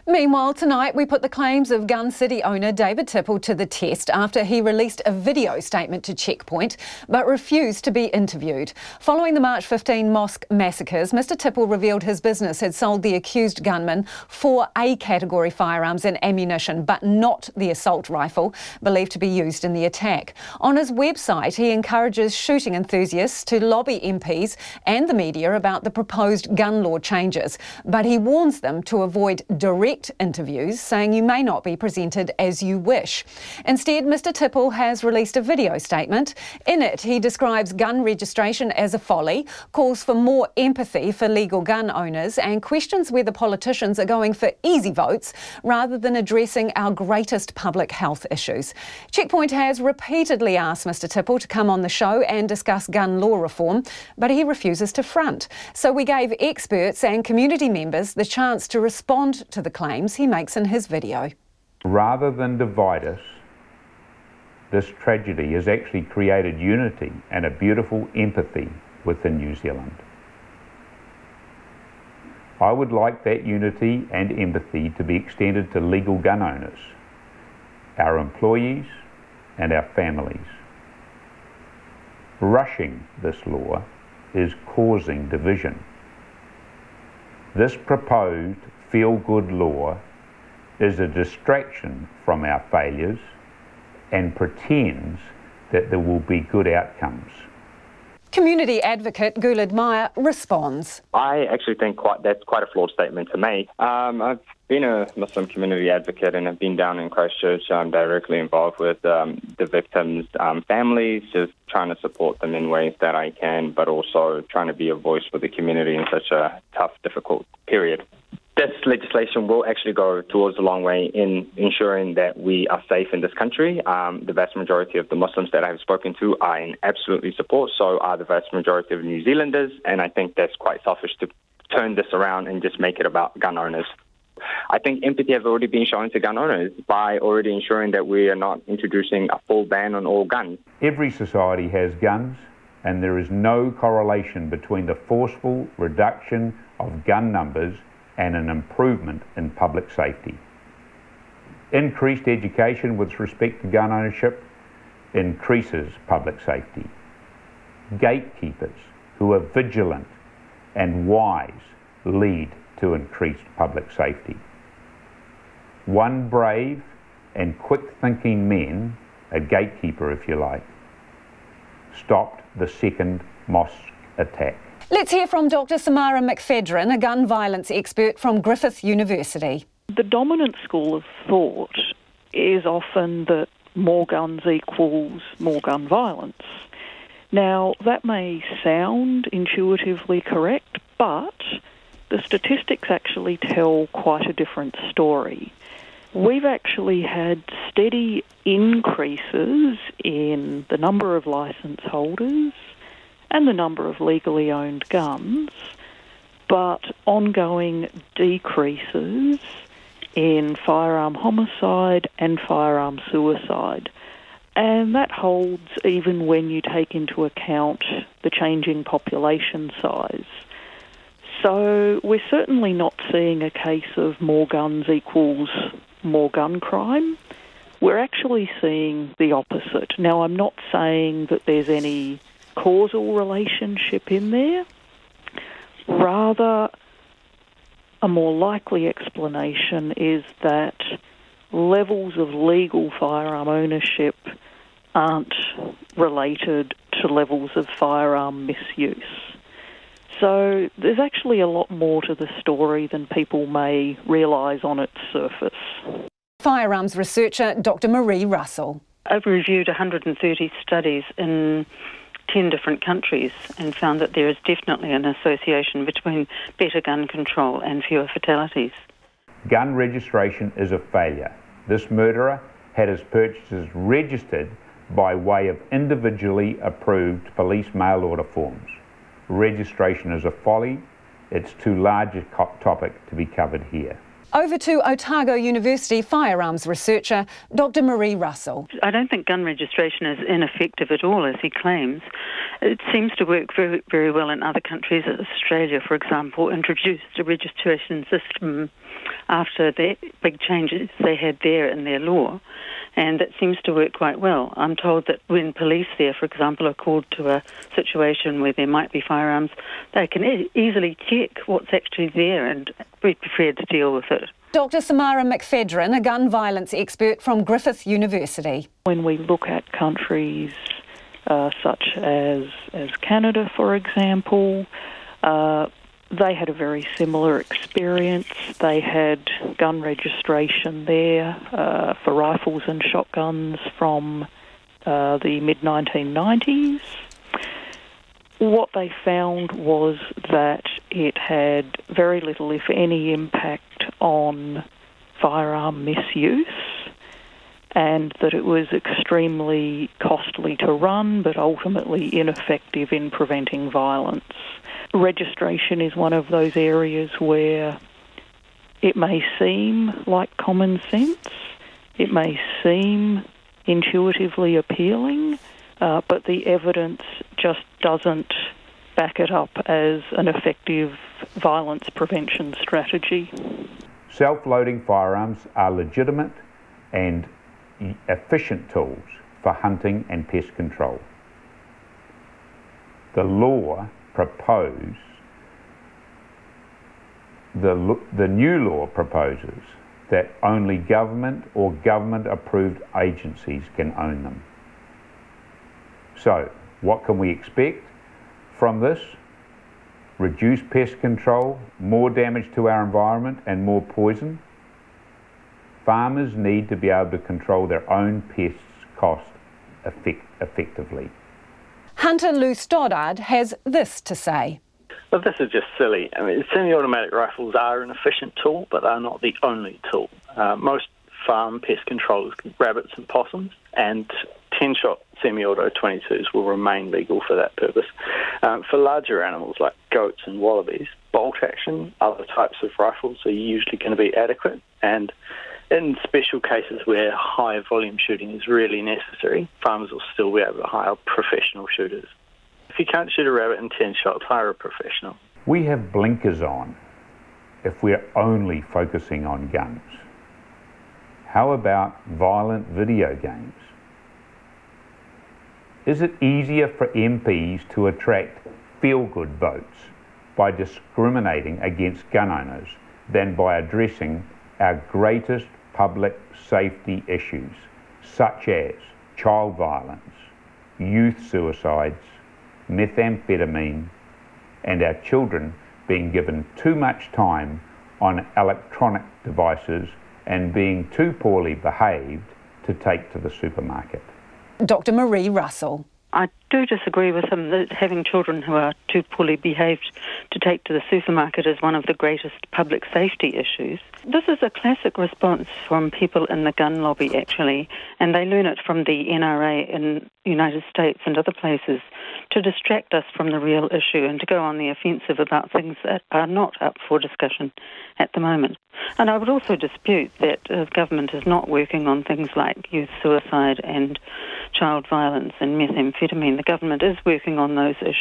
Meanwhile, tonight we put the claims of Gun City owner David Tipple to the test after he released a video statement to Checkpoint but refused to be interviewed. Following the March 15 mosque massacres, Mr Tipple revealed his business had sold the accused gunman 4 A-category firearms and ammunition, but not the assault rifle believed to be used in the attack. On his website, he encourages shooting enthusiasts to lobby MPs and the media about the proposed gun law changes, but he warns them to avoid direct interviews, saying you may not be presented as you wish. Instead, Mr Tipple has released a video statement. In it, he describes gun registration as a folly, calls for more empathy for legal gun owners, and questions whether politicians are going for easy votes rather than addressing our greatest public health issues. Checkpoint has repeatedly asked Mr Tipple to come on the show and discuss gun law reform, but he refuses to front. So we gave experts and community members the chance to respond to the claims he makes in his video. Rather than divide us, this tragedy has actually created unity and a beautiful empathy within New Zealand. I would like that unity and empathy to be extended to legal gun owners, our employees and our families. Rushing this law is causing division. This proposed feel-good law is a distraction from our failures and pretends that there will be good outcomes. Community advocate GULED MIRE responds. I actually think that's quite a flawed statement to make. I've been a Muslim community advocate and I've been down in Christchurch. I'm directly involved with the victims' families, just trying to support them in ways that I can, but also trying to be a voice for the community in such a tough, difficult period. This legislation will actually go towards a long way in ensuring that we are safe in this country. The vast majority of the Muslims that I have spoken to are in absolutely support, so are the vast majority of New Zealanders, and I think that's quite selfish to turn this around and just make it about gun owners. I think empathy has already been shown to gun owners by already ensuring that we are not introducing a full ban on all guns. Every society has guns, and there is no correlation between the forceful reduction of gun numbers and an improvement in public safety. Increased education with respect to gun ownership increases public safety. Gatekeepers who are vigilant and wise lead to increased public safety. One brave and quick-thinking man, a gatekeeper if you like, stopped the second mosque attack. Let's hear from Dr Samara McFedrin, a gun violence expert from Griffith University. The dominant school of thought is often that more guns equals more gun violence. Now, that may sound intuitively correct, but the statistics actually tell quite a different story. We've actually had steady increases in the number of licence holders and the number of legally owned guns, but ongoing decreases in firearm homicide and firearm suicide. And that holds even when you take into account the changing population size. So we're certainly not seeing a case of more guns equals more gun crime. We're actually seeing the opposite. Now, I'm not saying that there's any causal relationship in there. Rather, a more likely explanation is that levels of legal firearm ownership aren't related to levels of firearm misuse. So there's actually a lot more to the story than people may realise on its surface. Firearms researcher Dr Marie Russell. I've reviewed 130 studies in 10 different countries and found that there is definitely an association between better gun control and fewer fatalities. Gun registration is a failure. This murderer had his purchases registered by way of individually approved police mail order forms. Registration is a folly. It's too large a topic to be covered here. Over to Otago University firearms researcher Dr. MIRE Russell. I don't think gun registration is ineffective at all, as he claims. It seems to work very, very well in other countries. Australia, for example, introduced a registration system after the big changes they had there in their law, and it seems to work quite well. I'm told that when police there, for example, are called to a situation where there might be firearms, they can easily check what's actually there and be prepared to deal with it. Dr. Samara McFedrin, a gun violence expert from Griffith University. When we look at countries such as Canada, for example, they had a very similar experience. They had gun registration there for rifles and shotguns from the mid-1990s. What they found was that it had very little, if any, impact on firearm misuse, and that it was extremely costly to run, but ultimately ineffective in preventing violence. Registration is one of those areas where it may seem like common sense, it may seem intuitively appealing, but the evidence just doesn't back it up as an effective violence prevention strategy. Self-loading firearms are legitimate and efficient tools for hunting and pest control. The law proposed, the new law proposes that only government or government-approved agencies can own them. So, what can we expect from this? Reduced pest control, more damage to our environment and more poison? Farmers need to be able to control their own pests cost effectively. Hunter Lou Stoddart has this to say. Well, this is just silly. I mean, semi-automatic rifles are an efficient tool, but they're not the only tool. Most farm pest controllers, rabbits and possums, and 10-shot semi-auto 22s will remain legal for that purpose. For larger animals like goats and wallabies, bolt action, other types of rifles are usually going to be adequate, and in special cases where high volume shooting is really necessary, farmers will still be able to hire professional shooters. If you can't shoot a rabbit in 10 shots, hire a professional. We have blinkers on if we're only focusing on guns. How about violent video games? Is it easier for MPs to attract feel-good votes by discriminating against gun owners than by addressing our greatest public safety issues, such as child violence, youth suicides, methamphetamine, and our children being given too much time on electronic devices and being too poorly behaved to take to the supermarket? Dr. MIRE Russell. I do disagree with him that having children who are too poorly behaved to take to the supermarket is one of the greatest public safety issues. This is a classic response from people in the gun lobby, actually, and they learn it from the NRA in the United States and other places to distract us from the real issue and to go on the offensive about things that are not up for discussion at the moment. And I would also dispute that the government is not working on things like youth suicide and child violence and methamphetamine. The government is working on those issues.